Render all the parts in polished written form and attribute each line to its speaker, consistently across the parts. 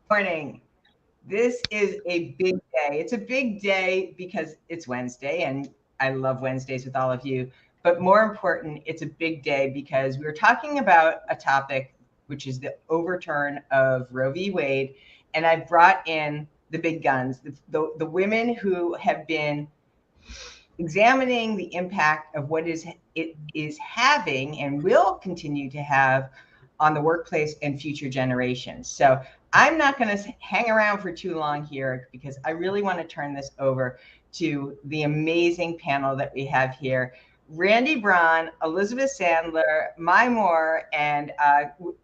Speaker 1: Morning. This is a big day. It's a big day because it's Wednesday, and I love Wednesdays with all of you. But more important, it's a big day because we're talking about a topic which is the overturn of Roe v. Wade. And I brought in the big guns, the women who have been examining the impact of what it is having and will continue to have on the workplace and future generations. So I'm not going to hang around for too long here because I really want to turn this over to the amazing panel that we have here. Randy Braun, Elizabeth Sandler, Mai Moore, and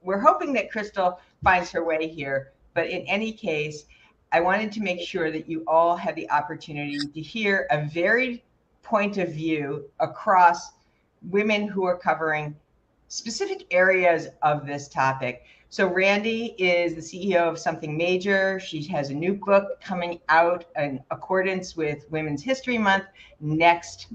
Speaker 1: we're hoping that Crystal finds her way here. But in any case, I wanted to make sure that you all had the opportunity to hear a varied point of view across women who are covering specific areas of this topic. So Randy is the CEO of Something Major. She has a new book coming out in accordance with Women's History Month next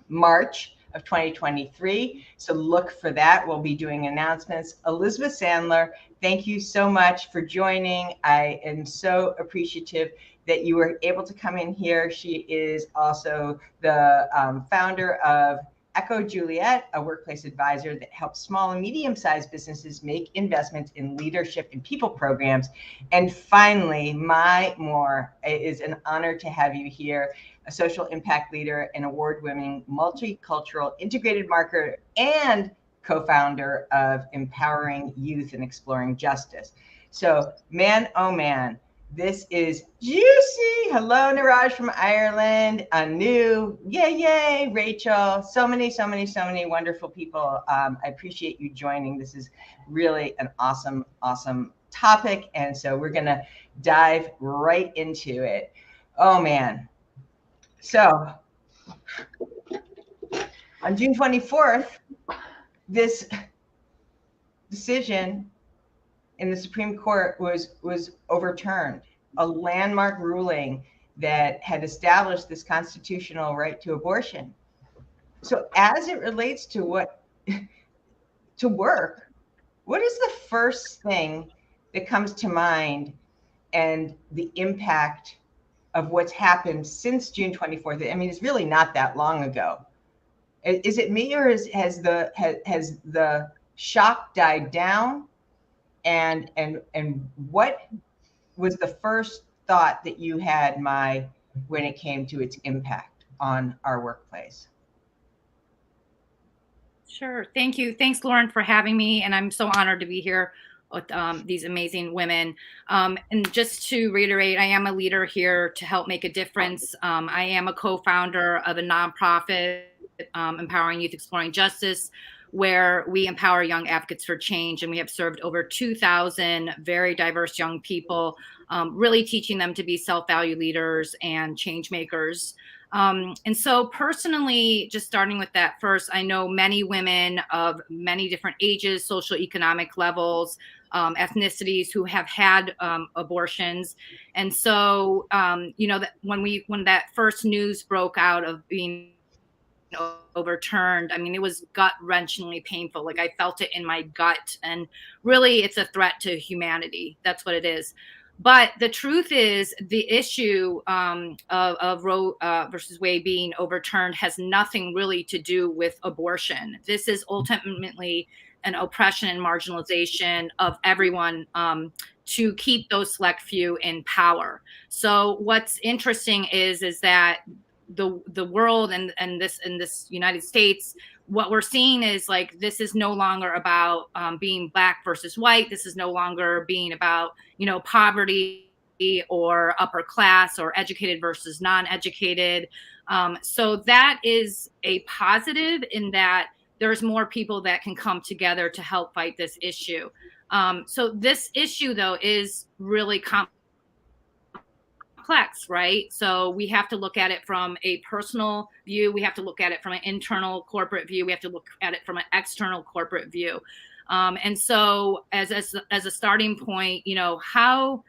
Speaker 1: March of 2023. So look for that. We'll be doing announcements. Elizabeth Sandler, thank you so much for joining. I am so appreciative that you were able to come in here. She is also the founder of Echo Juliet, a workplace advisor that helps small and medium-sized businesses make investments in leadership and people programs. And finally, Mai Moore, it is an honor to have you here, a social impact leader and award-winning multicultural integrated marketer and co-founder of Empowering Youth and Exploring Justice. So, man, oh man, this is juicy. Hello, Niraj from Ireland. Anu, yay, Rachel. So many wonderful people. I appreciate you joining. This is really an awesome topic. And so we're going to dive right into it. Oh, man. So on June 24th, this decision in the Supreme Court was overturned, a landmark ruling that had established this constitutional right to abortion. So as it relates to work, what is the first thing that comes to mind and the impact of what's happened since June 24th? I mean, it's really not that long ago. Is it me, or has the shock died down? And what was the first thought that you had, Mai, when it came to its impact on our workplace?
Speaker 2: Sure. Thank you. Thanks, Lauren, for having me. And I'm so honored to be here with these amazing women. And just to reiterate, I am a leader here to help make a difference. I am a co-founder of a nonprofit, Empowering Youth Exploring Justice, where we empower young advocates for change. And we have served over 2,000 very diverse young people, really teaching them to be self-value leaders and change makers. And so personally, just starting with that first, I know many women of many different ages, social economic levels, ethnicities who have had abortions. And so, that when that first news broke out of being overturned, I mean, it was gut-wrenchingly painful. Like, I felt it in my gut, and really it's a threat to humanity. That's what it is. But the truth is, the issue of Roe versus Wade being overturned has nothing really to do with abortion. This is ultimately an oppression and marginalization of everyone to keep those select few in power. So what's interesting is that the world and this United States, what we're seeing is like, this is no longer about being Black versus white. This is no longer being about, poverty or upper class or educated versus non-educated. So that is a positive in that there's more people that can come together to help fight this issue. So this issue, though, is really complex, right? So we have to look at it from a personal view. We have to look at it from an internal corporate view. We have to look at it from an external corporate view. And so as a starting point, how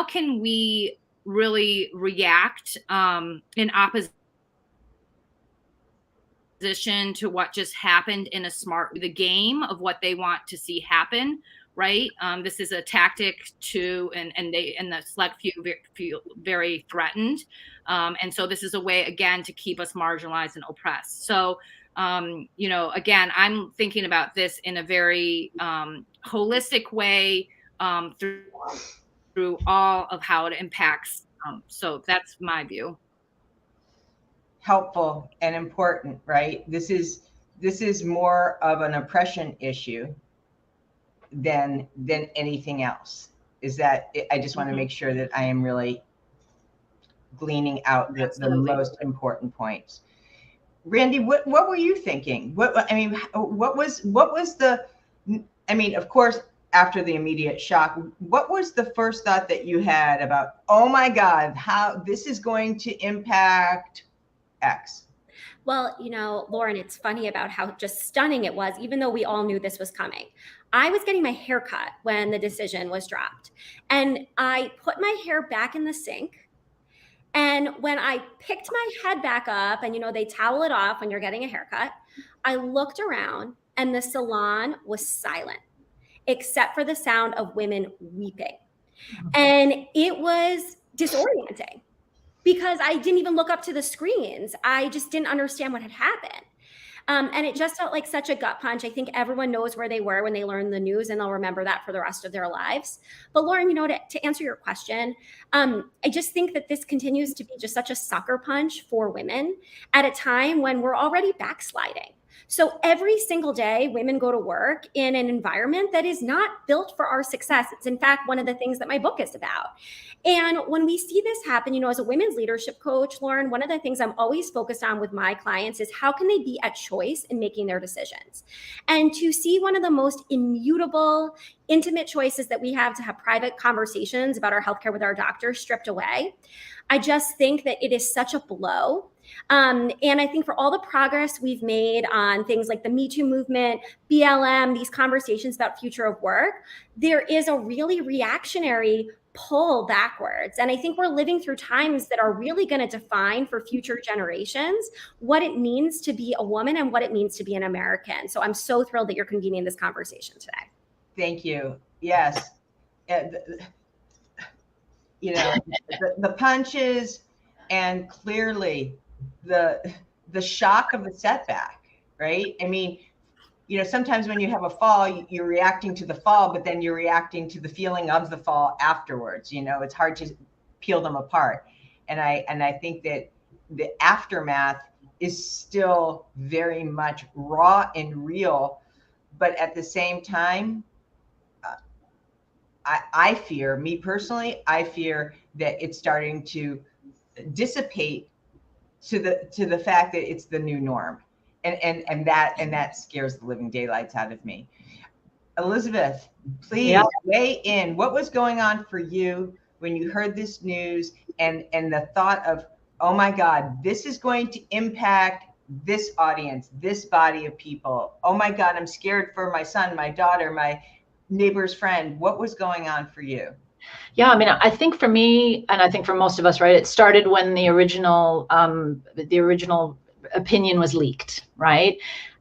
Speaker 2: can we really react in opposition to what just happened in the game of what they want to see happen right? This is a tactic to, and the select few feel very threatened. And so this is a way, again, to keep us marginalized and oppressed. So, you know, again, I'm thinking about this in a very holistic way, through all of how it impacts. So that's my view.
Speaker 1: Helpful and important, right? This is more of an oppression issue than anything else. Is that I just want to make sure that I am really gleaning out the most important points. Randy, what were you thinking? What I mean, what was the? I mean, of course, after the immediate shock, what was the first thought that you had about, oh my God, how this is going to impact X?
Speaker 3: Well, you know, Lauren, it's funny about how just stunning it was, even though we all knew this was coming. I was getting my hair cut when the decision was dropped, and I put my hair back in the sink. And when I picked my head back up, and you know, they towel it off when you're getting a haircut, I looked around and the salon was silent, except for the sound of women weeping. And it was disorienting because I didn't even look up to the screens. I just didn't understand what had happened. And it just felt like such a gut punch. I think everyone knows where they were when they learned the news, and they'll remember that for the rest of their lives. But Lauren, you know, to answer your question, I just think that this continues to be just such a sucker punch for women at a time when we're already backsliding. So every single day, women go to work in an environment that is not built for our success. It's in fact one of the things that my book is about. And when we see this happen, you know, as a women's leadership coach, Lauren, one of the things I'm always focused on with my clients is how can they be at choice in making their decisions? And to see one of the most immutable, intimate choices that we have to have private conversations about our healthcare with our doctors stripped away, I just think that it is such a blow. And I think for all the progress we've made on things like the Me Too movement, BLM, these conversations about future of work, there is a really reactionary pull backwards. And I think we're living through times that are really going to define for future generations what it means to be a woman and what it means to be an American. So I'm so thrilled that you're convening this conversation today.
Speaker 1: Thank you. Yes. You know, the punches and clearly the shock of the setback, right? I mean, you know, sometimes when you have a fall, you're reacting to the fall, but then you're reacting to the feeling of the fall afterwards. You know, it's hard to peel them apart. And I think that the aftermath is still very much raw and real, but at the same time, I fear, me personally, I fear that it's starting to dissipate to the fact that it's the new norm. And that scares the living daylights out of me. Elizabeth, please weigh in. What was going on for you when you heard this news and the thought of, oh my God, this is going to impact this audience, this body of people. Oh my God, I'm scared for my son, my daughter, my neighbor's friend. What was going on for you?
Speaker 4: Yeah, I mean, I think for me, and I think for most of us, right, it started when the original opinion was leaked, right?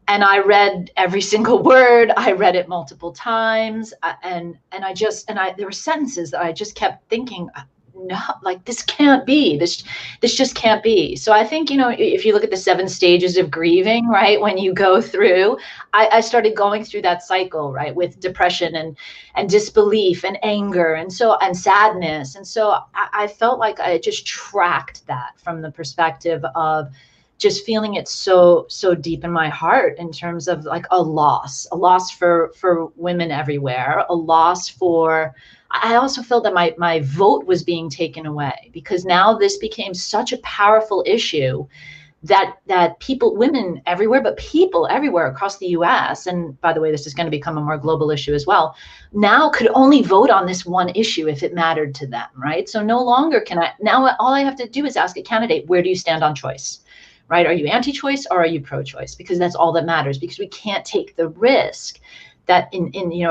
Speaker 4: And I read every single word. I read it multiple times, and there were sentences that I just kept thinking, no, like this can't be. This just can't be. So I think, you know, if you look at the 7 stages of grieving, right, when you go through, I started going through that cycle, right, with depression and disbelief and anger and sadness. And so I felt like I just tracked that from the perspective of just feeling it so deep in my heart in terms of like a loss for women everywhere, a loss for. I also felt that my vote was being taken away because now this became such a powerful issue that people, women everywhere, but people everywhere across the US, and by the way, this is going to become a more global issue as well, now could only vote on this one issue if it mattered to them, right? So no longer now all I have to do is ask a candidate, where do you stand on choice? Right? Are you anti-choice or are you pro-choice? Because that's all that matters, because we can't take the risk that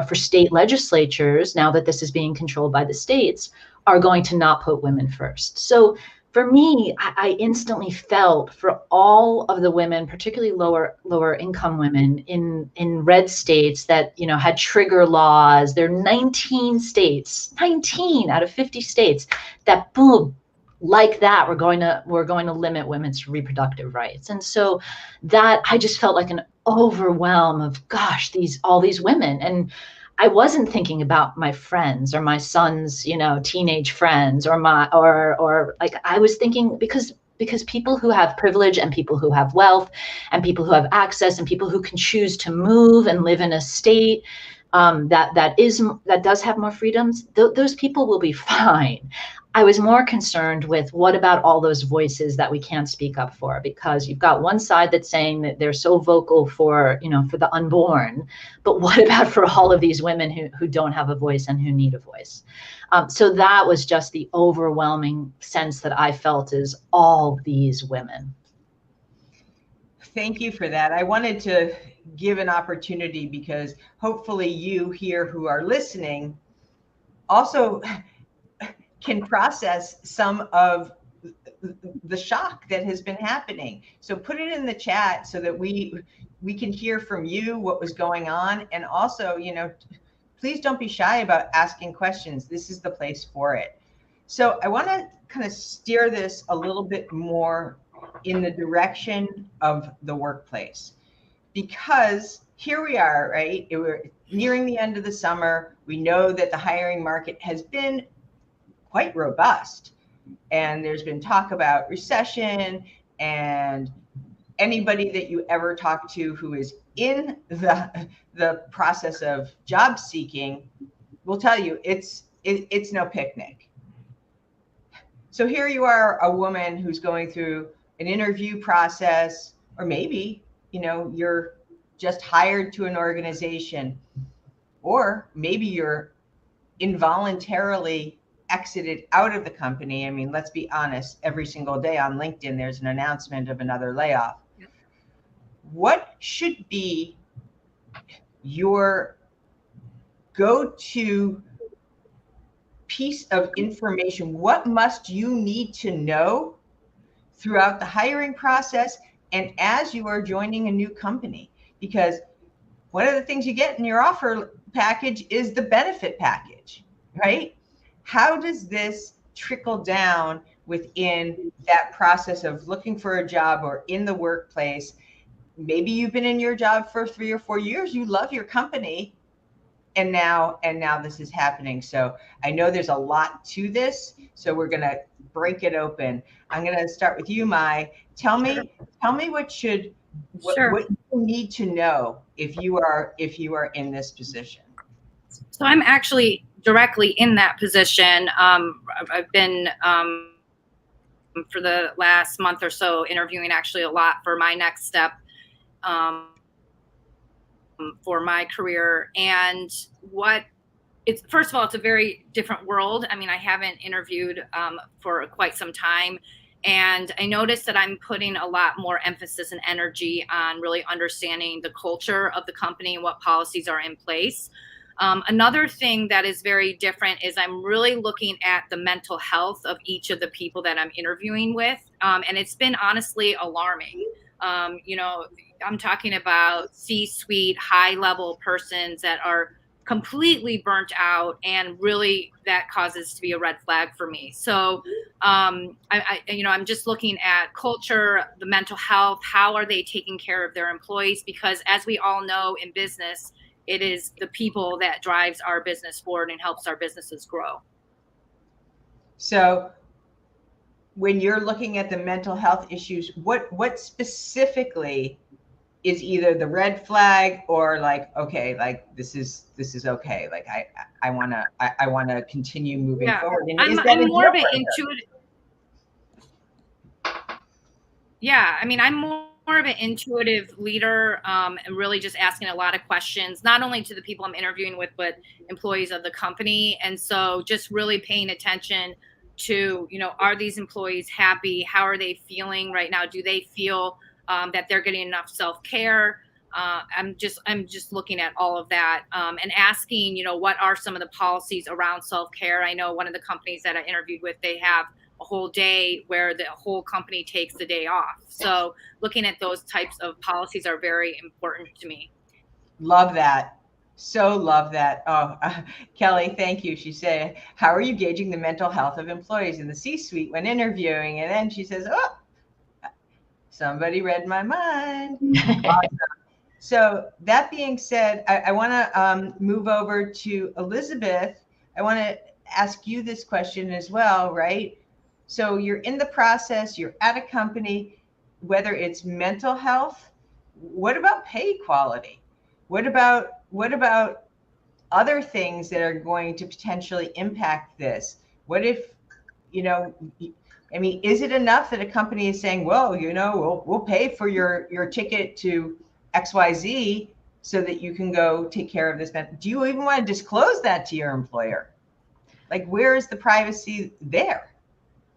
Speaker 4: for state legislatures, now that this is being controlled by the states, are going to not put women first. So for me, I instantly felt for all of the women, particularly lower income women in red states that, you know, had trigger laws. There are 19 states, 19 out of 50 states that boom, like that, we're going to limit women's reproductive rights. And so that I just felt like an overwhelm of, gosh, all these women. And I wasn't thinking about my friends or my son's, you know, teenage friends or like I was thinking because people who have privilege and people who have wealth and people who have access and people who can choose to move and live in a state that does have more freedoms, those people will be fine. I was more concerned with what about all those voices that we can't speak up for, because you've got one side that's saying that they're so vocal for, you know, for the unborn, but what about for all of these women who don't have a voice and who need a voice? So that was just the overwhelming sense that I felt, is all these women.
Speaker 1: Thank you for that. I wanted to give an opportunity because hopefully you here who are listening also can process some of the shock that has been happening. So put it in the chat so that we can hear from you what was going on. And also, you know, please don't be shy about asking questions. This is the place for it. So I want to kind of steer this a little bit more in the direction of the workplace, because here we are, right? We're nearing the end of the summer. We know that the hiring market has been quite robust, and there's been talk about recession, and anybody that you ever talk to who is in the process of job seeking will tell you it's no picnic. So here you are, a woman who's going through an interview process, or maybe, you know, you're just hired to an organization, or maybe you're involuntarily exited out of the company. I mean, let's be honest, every single day on LinkedIn, there's an announcement of another layoff. Yep. What should be your go-to piece of information? What must you need to know throughout the hiring process and as you are joining a new company? Because one of the things you get in your offer package is the benefit package, right? How does this trickle down within that process of looking for a job or in the workplace? Maybe you've been in your job for 3 or 4 years, you love your company, and now this is happening. So I know there's a lot to this, so we're going to break it open. I'm going to start with you, Mai. Tell me what you need to know if you are in this position.
Speaker 2: So I'm actually directly in that position. I've been for the last month or so interviewing actually a lot for my next step for my career. And first of all, it's a very different world. I mean, I haven't interviewed for quite some time. And I noticed that I'm putting a lot more emphasis and energy on really understanding the culture of the company and what policies are in place. Another thing that is very different is I'm really looking at the mental health of each of the people that I'm interviewing with. And it's been honestly alarming. You know, I'm talking about C-suite, high-level persons that are completely burnt out, and really that causes to be a red flag for me. So, I'm just looking at culture, the mental health, how are they taking care of their employees? Because as we all know in business, it is the people that drives our business forward and helps our businesses grow.
Speaker 1: So when you're looking at the mental health issues, what specifically is either the red flag or like, okay, like this is okay. Like I want to continue moving forward. And
Speaker 2: I'm more of an intuitive. Yeah. I mean, I'm more of an intuitive leader, and really just asking a lot of questions, not only to the people I'm interviewing with, but employees of the company. And so just really paying attention to, you know, are these employees happy? How are they feeling right now? Do they feel that they're getting enough self-care? I'm just looking at all of that and asking, you know, what are some of the policies around self-care? I know one of the companies that I interviewed with, they have a whole day where the whole company takes the day off. So looking at those types of policies are very important to me.
Speaker 1: Love that. So love that. Oh, Kelly, thank you. She said, how are you gauging the mental health of employees in the C-suite when interviewing? And then she says, oh, somebody read my mind. Awesome. So that being said, I want to move over to Elizabeth. I want to ask you this question as well, right? So you're in the process, you're at a company, whether it's mental health, what about pay equality? What about other things that are going to potentially impact this? What if, I mean, is it enough that a company is saying, well, we'll pay for your ticket to XYZ so that you can go take care of this? Do you even want to disclose that to your employer? Like, where is the privacy there?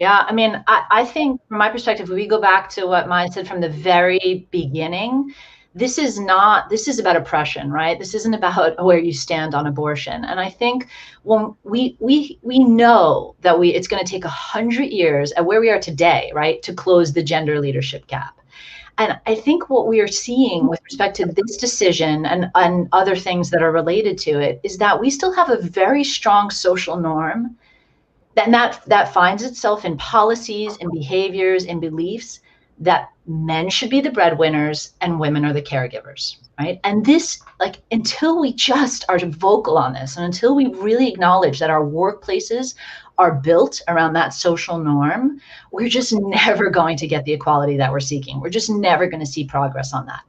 Speaker 4: Yeah, I mean, I think from my perspective, we go back to what Maya said from the very beginning. This is about oppression, right? This isn't about where you stand on abortion. And I think when we know that it's going to take 100 years at where we are today, right, to close the gender leadership gap. And I think what we are seeing with respect to this decision and other things that are related to it is that we still have a very strong social norm that finds itself in policies and behaviors and beliefs that men should be the breadwinners and women are the caregivers, right? And this, like, until we just are vocal on this and until we really acknowledge that our workplaces are built around that social norm, we're just never going to get the equality that we're seeking. We're just never going to see progress on that.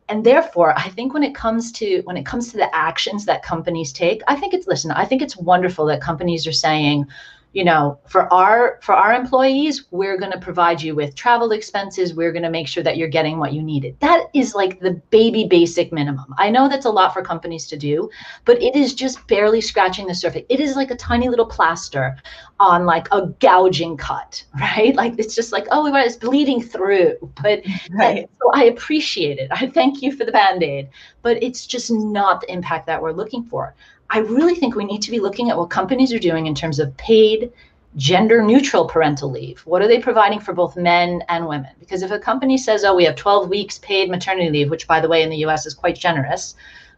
Speaker 4: And therefore, I think when it comes to the actions that companies take, I think it's wonderful that companies are saying, for our employees, we're going to provide you with travel expenses. We're going to make sure that you're getting what you needed. That is like the baby basic minimum. I know that's a lot for companies to do, but it is just barely scratching the surface. It is like a tiny little plaster on like a gouging cut, right? Like, it's just like, oh, it's bleeding through. But right. So I appreciate it. I thank you for the Band-Aid, but it's just not the impact that we're looking for. I really think we need to be looking at what companies are doing in terms of paid, gender-neutral parental leave. What are they providing for both men and women? Because if a company says, oh, we have 12 weeks paid maternity leave, which, by the way, in the US is quite generous,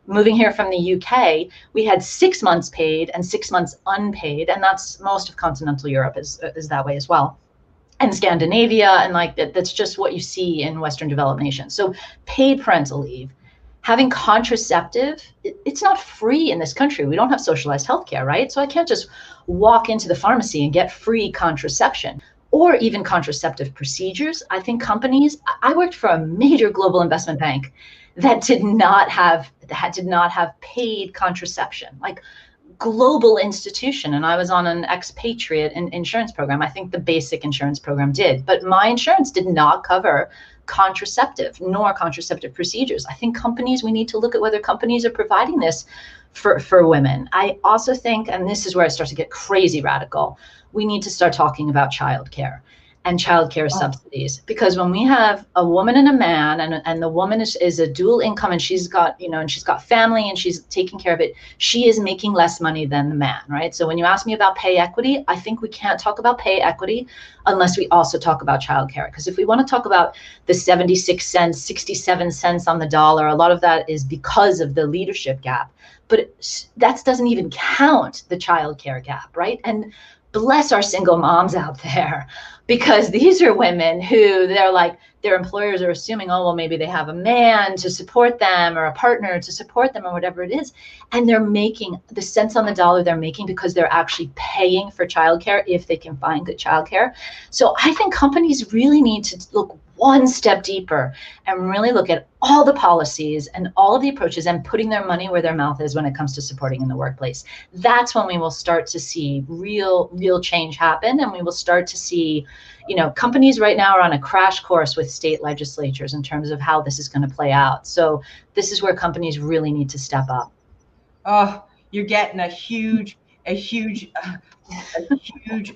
Speaker 4: moving here from the UK, we had 6 months paid and 6 months unpaid, and that's most of continental Europe is that way as well. And Scandinavia, and like that's just what you see in Western developed nations. So paid parental leave. Having contraceptive, it's not free in this country. We don't have socialized healthcare, right? So I can't just walk into the pharmacy and get free contraception or even contraceptive procedures. I think I worked for a major global investment bank that did not have paid contraception, like global institution. And I was on an expatriate insurance program. I think the basic insurance program did, but my insurance did not cover contraceptive nor contraceptive procedures. I think we need to look at whether companies are providing this for women. I also think, and this is where it starts to get crazy radical, we need to start talking about childcare and childcare subsidies, because when we have a woman and a man, and the woman is a dual income, and she's got family and she's taking care of it, she is making less money than the man, right? So when you ask me about pay equity, I think we can't talk about pay equity unless we also talk about childcare. Because if we want to talk about the 76 cents, 67 cents on the dollar, a lot of that is because of the leadership gap, but that doesn't even count the childcare gap, right? And bless our single moms out there, because these are women who their employers are assuming, oh, well, maybe they have a man to support them or a partner to support them or whatever it is. And they're making the cents on the dollar they're making because they're actually paying for childcare if they can find good childcare. So I think companies really need to look one step deeper and really look at all the policies and all of the approaches and putting their money where their mouth is when it comes to supporting in the workplace. That's when we will start to see real change happen. And we will start to see, companies right now are on a crash course with state legislatures in terms of how this is going to play out. So this is where companies really need to step up.
Speaker 1: Oh, you're getting a huge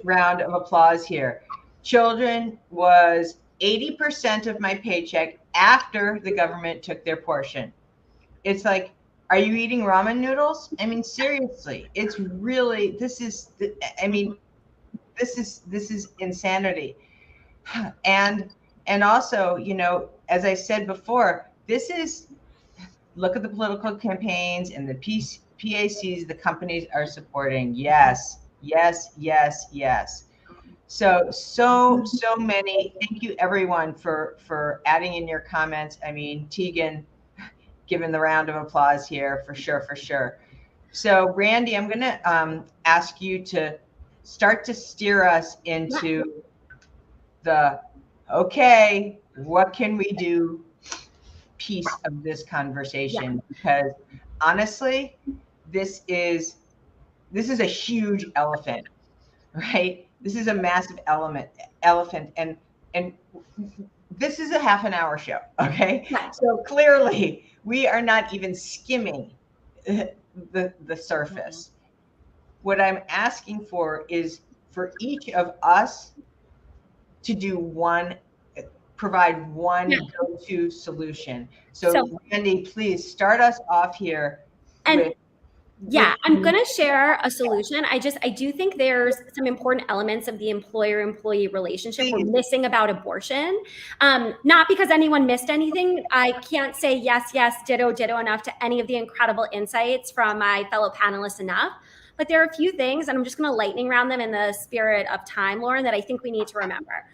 Speaker 1: round of applause here. Children was 80% of my paycheck after the government took their portion. It's like, are you eating ramen noodles? I mean, seriously, it's really, this this is insanity. And also, you know, as I said before, look at the political campaigns and the PACs the companies are supporting. Yes, yes, yes, yes. So many. Thank you everyone for adding in your comments. I mean, Tegan, giving the round of applause here for sure, for sure. So Randy, I'm going to ask you to start to steer us into the, okay, what can we do piece of this conversation? Because honestly, this is a huge elephant, right? This is a massive elephant, and this is a half an hour show, okay? So clearly we are not even skimming the surface. What I'm asking for is for each of us to provide one go-to solution. So Randy, please start us off here.
Speaker 3: I'm going to share a solution. I do think there's some important elements of the employer-employee relationship we're missing about abortion. Not because anyone missed anything. I can't say yes, ditto enough to any of the incredible insights from my fellow panelists enough. But there are a few things, and I'm just going to lightning round them in the spirit of time, Lauren, that I think we need to remember.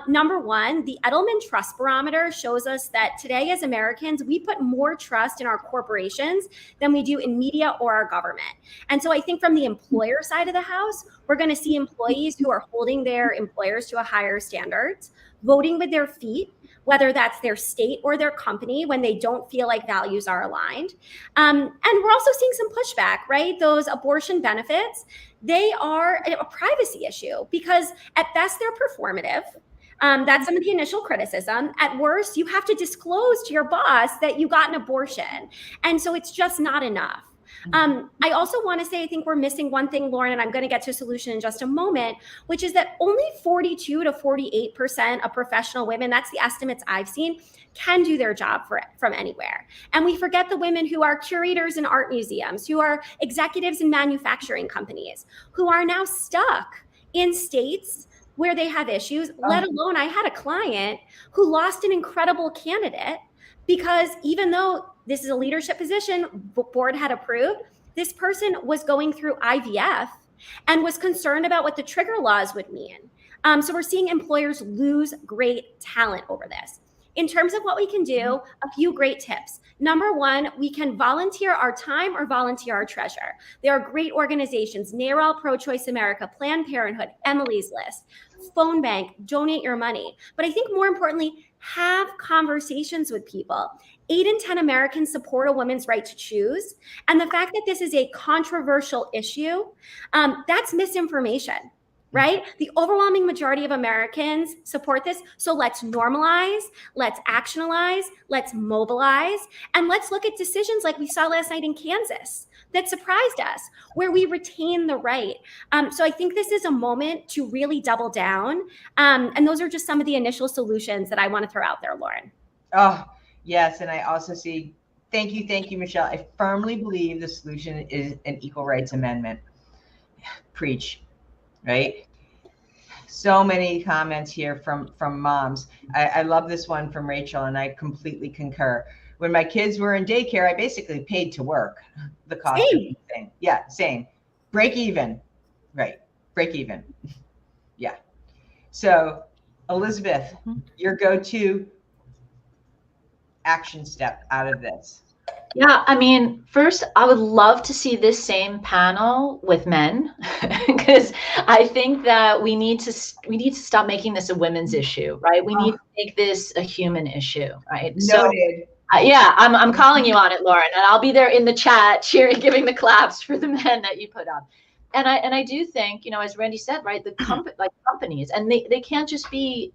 Speaker 3: Number one, the Edelman Trust Barometer shows us that today as Americans, we put more trust in our corporations than we do in media or our government. And so I think from the employer side of the house, we're going to see employees who are holding their employers to a higher standards, voting with their feet, whether that's their state or their company when they don't feel like values are aligned. And we're also seeing some pushback, right? Those abortion benefits, they are a privacy issue because at best they're performative. That's some of the initial criticism. At worst, you have to disclose to your boss that you got an abortion. And so it's just not enough. I also want to say, I think we're missing one thing, Lauren, and I'm going to get to a solution in just a moment, which is that only 42 to 48% of professional women, that's the estimates I've seen, can do their job from anywhere. And we forget the women who are curators in art museums, who are executives in manufacturing companies, who are now stuck in states where they have issues, let alone I had a client who lost an incredible candidate because even though this is a leadership position, board had approved, this person was going through IVF and was concerned about what the trigger laws would mean. So we're seeing employers lose great talent over this. In terms of what we can do, a few great tips. Number one, we can volunteer our time or volunteer our treasure. There are great organizations, NARAL, Pro-Choice America, Planned Parenthood, Emily's List, Phone Bank, donate your money. But I think more importantly, have conversations with people. 8 in 10 Americans support a woman's right to choose. And the fact that this is a controversial issue, that's misinformation. Right? The overwhelming majority of Americans support this. So let's normalize, let's actionalize, let's mobilize, and let's look at decisions like we saw last night in Kansas that surprised us, where we retain the right. So I think this is a moment to really double down. And those are just some of the initial solutions that I want to throw out there, Lauren.
Speaker 1: Oh, yes. And I also see, thank you, Michelle. I firmly believe the solution is an equal rights amendment. Preach. Right? So many comments here from moms. I love this one from Rachel, and I completely concur. When my kids were in daycare, I basically paid to work. The cost of everything. Yeah, same. Break even. Right. Break even. Yeah. So Elizabeth, your go-to action step out of this.
Speaker 4: Yeah, I mean, first, I would love to see this same panel with men, because I think that we need to stop making this a women's issue, right? We need to make this a human issue, right?
Speaker 1: Noted.
Speaker 4: So, yeah, I'm calling you on it, Lauren, and I'll be there in the chat cheering, giving the claps for the men that you put up. And I do think, you know, as Randy said, right, the companies, and they can't just be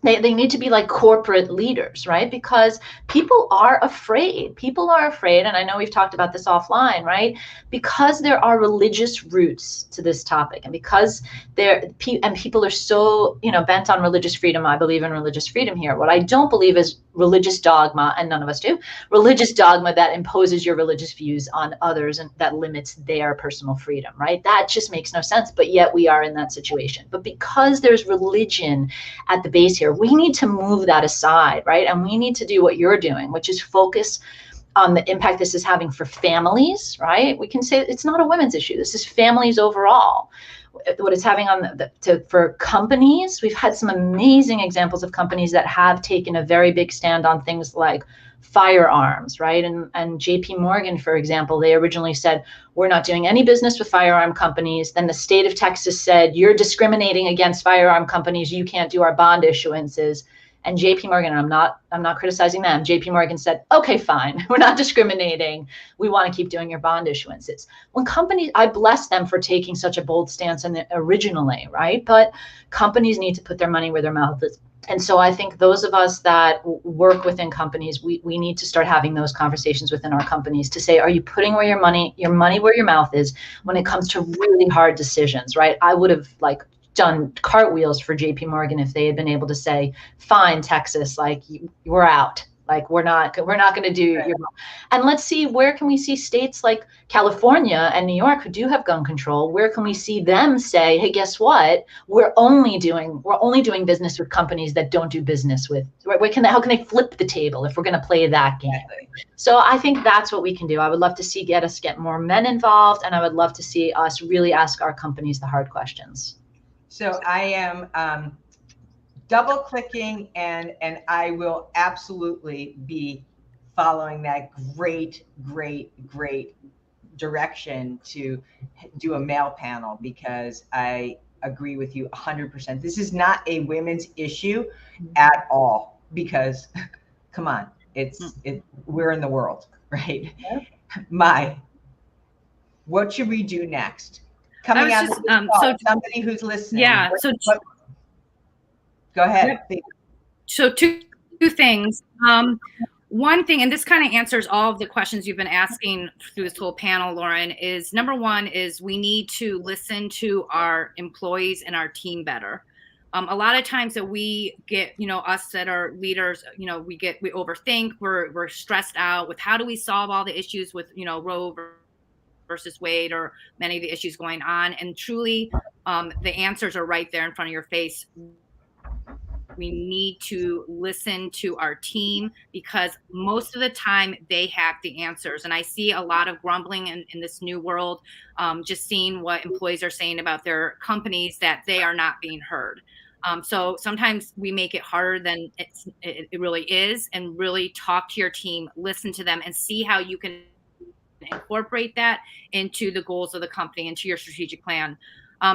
Speaker 4: They need to be like corporate leaders, right? Because people are afraid. People are afraid, and I know we've talked about this offline, right? Because there are religious roots to this topic, and because people are so, bent on religious freedom. I believe in religious freedom here. What I don't believe is religious dogma, and none of us do, religious dogma that imposes your religious views on others and that limits their personal freedom, right? That just makes no sense, but yet we are in that situation. But because there's religion at the base here, we need to move that aside, right? And we need to do what you're doing, which is focus on the impact this is having for families, right? We can say it's not a women's issue. This is families overall. What it's having on for companies. We've had some amazing examples of companies that have taken a very big stand on things like firearms, right? And JP Morgan, for example, they originally said, we're not doing any business with firearm companies. Then the state of Texas said, you're discriminating against firearm companies. You can't do our bond issuances. And JP Morgan, and I'm not criticizing them, JP Morgan said, okay, fine, we're not discriminating. We want to keep doing your bond issuances. When companies, I bless them for taking such a bold stance originally, right? But companies need to put their money where their mouth is. And so I think those of us that work within companies, we need to start having those conversations within our companies to say, are you putting where your money where your mouth is when it comes to really hard decisions, right? I would have done cartwheels for JP Morgan if they had been able to say, fine, Texas, we're out. We're not going to do your, and let's see, where can we see states like California and New York who do have gun control? Where can we see them say, hey, guess what? We're only doing business with companies that don't do business with, how can they flip the table if we're going to play that game? Exactly. So I think that's what we can do. I would love to see get more men involved, and I would love to see us really ask our companies the hard questions.
Speaker 1: So I am double clicking, and I will absolutely be following that great direction to do a male panel, because I agree with you 100%. This is not a women's issue at all, because come on, we're in the world, right? What should we do next? Coming out of this call, somebody who's listening.
Speaker 2: Yeah.
Speaker 1: Go ahead.
Speaker 2: Yep. So two things. One thing, and this kind of answers all of the questions you've been asking through this whole panel, Lauren, is number one is we need to listen to our employees and our team better. A lot of times that we get, us that are leaders, we overthink, we're stressed out with how do we solve all the issues with, Roe versus Wade or many of the issues going on. And truly, the answers are right there in front of your face. We need to listen to our team, because most of the time they have the answers. And I see a lot of grumbling in this new world, just seeing what employees are saying about their companies, that they are not being heard. So sometimes we make it harder than it really is, and really talk to your team, listen to them, and see how you can incorporate that into the goals of the company, into your strategic plan.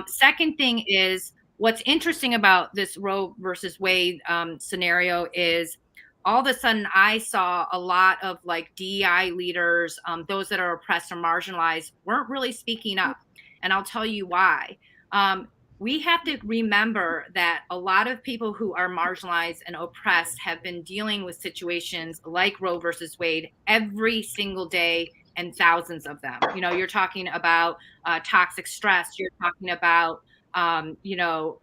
Speaker 2: Second thing is, what's interesting about this Roe versus Wade scenario is all of a sudden I saw a lot of DEI leaders, those that are oppressed or marginalized, weren't really speaking up. And I'll tell you why. We have to remember that a lot of people who are marginalized and oppressed have been dealing with situations like Roe versus Wade every single day, and thousands of them. You're talking about toxic stress. You're talking about,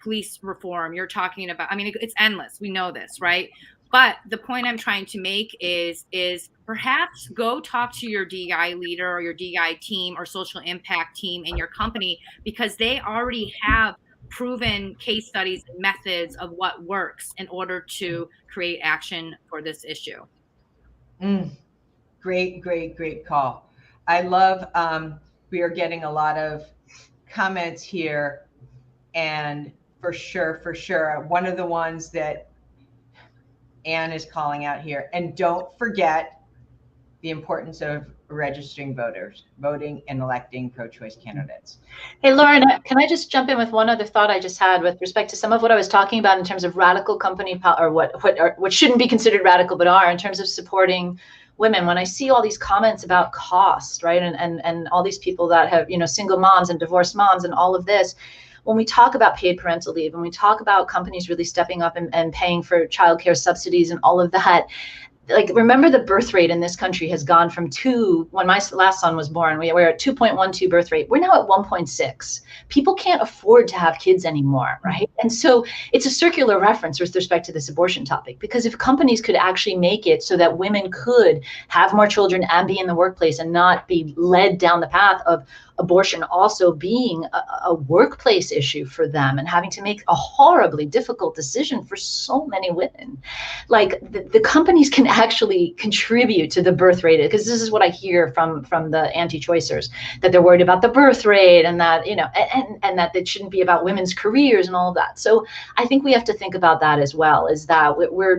Speaker 2: police reform. You're talking about, it's endless. We know this, right? But the point I'm trying to make is perhaps go talk to your DEI leader or your DEI team or social impact team in your company, because they already have proven case studies and methods of what works in order to create action for this issue.
Speaker 1: Great call. I love, we are getting a lot of comments here, and for sure, one of the ones that Anne is calling out here, and don't forget the importance of registering voters, voting and electing pro-choice candidates.
Speaker 4: Hey, Lauren, can I just jump in with one other thought I just had with respect to some of what I was talking about in terms of radical company or what shouldn't be considered radical but are in terms of supporting women? When I see all these comments about cost, right, and all these people that have, single moms and divorced moms and all of this, when we talk about paid parental leave, when we talk about companies really stepping up and paying for childcare subsidies and all of that, like, remember the birth rate in this country has gone from 2, when my last son was born, we were at 2.12 birth rate. We're now at 1.6. People can't afford to have kids anymore, right? And so it's a circular reference with respect to this abortion topic, because if companies could actually make it so that women could have more children and be in the workplace and not be led down the path of abortion also being a workplace issue for them and having to make a horribly difficult decision for so many women, like the companies can actually contribute to the birth rate, because this is what I hear from the anti-choicers, that they're worried about the birth rate and that, you know, and that it shouldn't be about women's careers and all of that. So I think we have to think about that as well, is that we are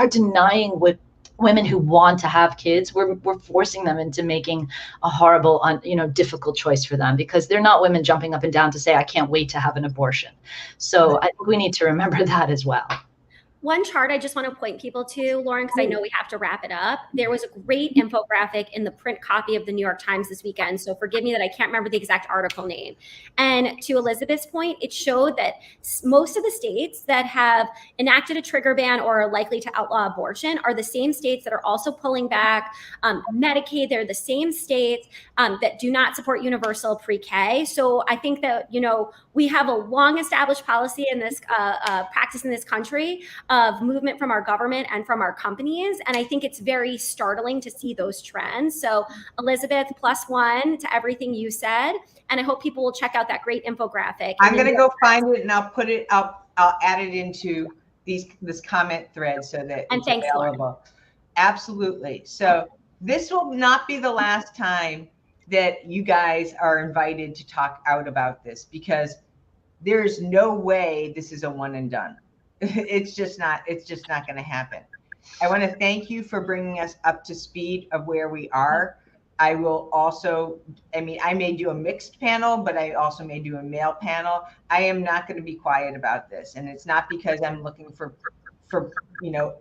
Speaker 4: denying what women who want to have kids, we're forcing them into making a horrible, difficult choice for them, because they're not women jumping up and down to say, I can't wait to have an abortion. So I think we need to remember that as well.
Speaker 3: One chart I just want to point people to, Lauren, because I know we have to wrap it up. There was a great infographic in the print copy of the New York Times this weekend. So forgive me that I can't remember the exact article name. And to Elizabeth's point, it showed that most of the states that have enacted a trigger ban or are likely to outlaw abortion are the same states that are also pulling back Medicaid. They're the same states that do not support universal pre-K. So I think that, we have a long established policy in this practice in this country of movement from our government and from our companies. And I think it's very startling to see those trends. So Elizabeth, +1 to everything you said. And I hope people will check out that great infographic.
Speaker 1: I'm going to go find it and I'll add it into this comment thread so that it's available. Lauren. Absolutely. So this will not be the last time that you guys are invited to talk out about this, because there's no way this is a one and done. It's just not going to happen. I want to thank you for bringing us up to speed of where we are. I will also, I may do a mixed panel, but I also may do a male panel. I am not going to be quiet about this. And it's not because I'm looking for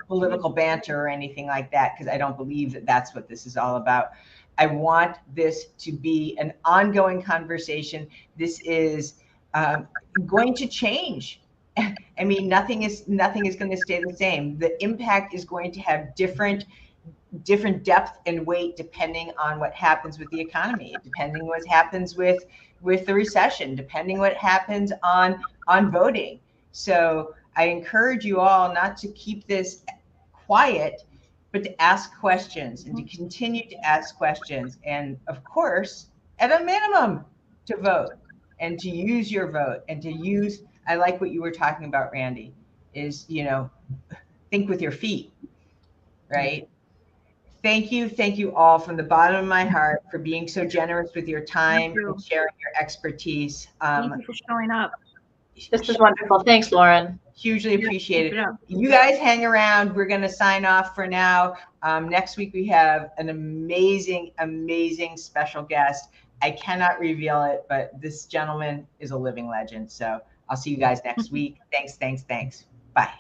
Speaker 1: political banter or anything like that, because I don't believe that that's what this is all about. I want this to be an ongoing conversation. This is going to change. Nothing is going to stay the same. The impact is going to have different depth and weight depending on what happens with the economy, depending what happens with the recession, depending what happens on voting. So I encourage you all not to keep this quiet, but to ask questions and to continue to ask questions. And of course, at a minimum, to vote and to use your vote and to use, I like what you were talking about, Randy, is, think with your feet, right? Thank you all from the bottom of my heart for being so generous with your time and sharing your expertise.
Speaker 2: Thank you for showing up.
Speaker 4: This was wonderful. Thanks, Lauren.
Speaker 1: Hugely appreciate it. You guys hang around. We're going to sign off for now. Next week, we have an amazing, amazing special guest. I cannot reveal it, but this gentleman is a living legend. So I'll see you guys next week. Thanks. Bye.